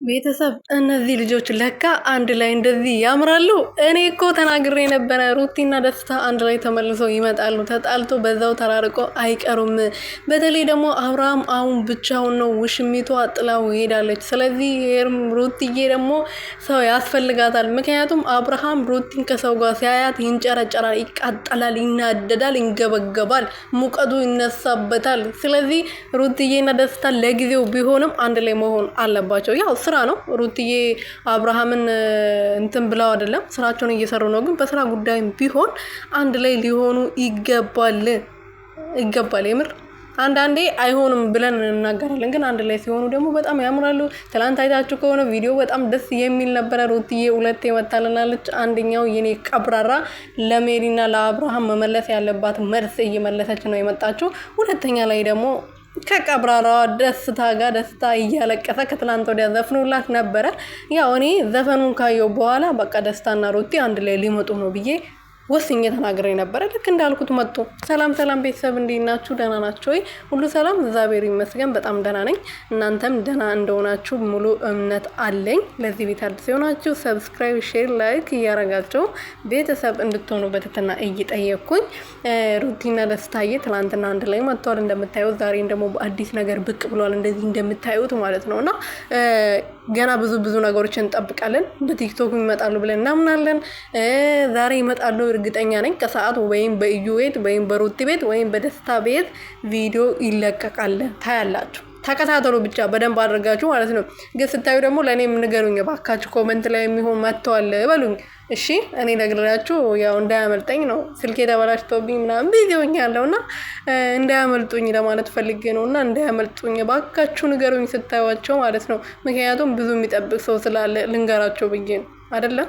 ቤተሰብ እነዚህ ልጆች ለካ አንድ ላይ እንደዚህ ያምራሉ። እኔ እኮ ተናግሬ ነበረ ሩቲና ደስታ አንድ ላይ ተመልሰው ይመጣሉ። ተጣልቶ በዛው ተራርቆ አይቀሩም። በተለይ ደግሞ አብርሃም አሁን ብቻውን ነው፣ ውሽሚቷ ጥላው ሄዳለች። ስለዚህ ሩቲዬ ደግሞ ሰው ያስፈልጋታል። ምክንያቱም አብርሃም ሩቲን ከሰው ጋር ሲያያት ይንጨረጨራል፣ ይቃጠላል፣ ይናደዳል፣ ይንገበገባል፣ ሙቀቱ ይነሳበታል። ስለዚህ ሩቲዬና ደስታ ለጊዜው ቢሆንም አንድ ላይ መሆን አለባቸው። ያው ስራ ነው። ሩቲዬ አብርሃምን እንትን ብለው አይደለም፣ ስራቸውን እየሰሩ ነው። ግን በስራ ጉዳይም ቢሆን አንድ ላይ ሊሆኑ ይገባል። የምር አንዳንዴ አይሆንም ብለን እናገራለን፣ ግን አንድ ላይ ሲሆኑ ደግሞ በጣም ያምራሉ። ትላንት አይታችሁ ከሆነ ቪዲዮ በጣም ደስ የሚል ነበረ። ሩቲዬ ሁለቴ መታለናለች። አንደኛው የኔ ቀብራራ ለሜሪና ለአብርሃም መመለስ ያለባት መልስ እየመለሰች ነው የመጣችው። ሁለተኛ ላይ ደግሞ ከቀብራራዋ ደስታ ጋር ደስታ እያለቀሰ ከትላንት ወዲያ ዘፍኖላት ነበረ። ያው እኔ ዘፈኑን ካየው በኋላ በቃ ደስታና ሩቲ አንድ ላይ ሊመጡ ነው ብዬ ወስኜ ተናግሬ ነበረ። ልክ እንዳልኩት መጥቶ። ሰላም ቤተሰብ እንዴት ናችሁ? ደህና ናችሁ ወይ? ሁሉ ሰላም እግዚአብሔር ይመስገን በጣም ደህና ነኝ። እናንተም ደህና እንደሆናችሁ ሙሉ እምነት አለኝ። ለዚህ ቤት አዲስ የሆናችሁ ሰብስክራይብ፣ ሼር፣ ላይክ እያረጋችሁ ቤተሰብ እንድትሆኑ በትህትና እየጠየቅኩኝ ሩቲና ደስታዬ ትላንትና አንድ ላይ መጥተዋል እንደምታዩት። ዛሬ ደግሞ በአዲስ ነገር ብቅ ብሏል እንደዚህ እንደምታዩት ማለት ነውና ገና ብዙ ነገሮችን እንጠብቃለን። በቲክቶክ ይመጣሉ ብለን እናምናለን። ዛሬ ይመጣሉ እርግጠኛ ነኝ። ከሰዓት ወይም በእዩ ቤት ወይም በሩቲ ቤት ወይም በደስታ ቤት ቪዲዮ ይለቀቃል። ታያላችሁ። ተከታተሉ ብቻ በደንብ አድርጋችሁ ማለት ነው። ግን ስታዩ ደግሞ ለእኔም ንገሩኝ ባካችሁ። ኮመንት ላይ የሚሆን መጥተዋል በሉኝ እሺ። እኔ ነግራችሁ ያው እንዳያመልጠኝ ነው። ስልኬ ተበላሽቶብኝ ምናምን ቪዲዮኛ ያለውና እንዳያመልጡኝ ለማለት ፈልጌ ነውና እንዳያመልጡኝ ባካችሁ ንገሩኝ ስታዩዋቸው ማለት ነው። ምክንያቱም ብዙ የሚጠብቅ ሰው ስላለ ልንገራቸው ብዬ ነው አይደለም።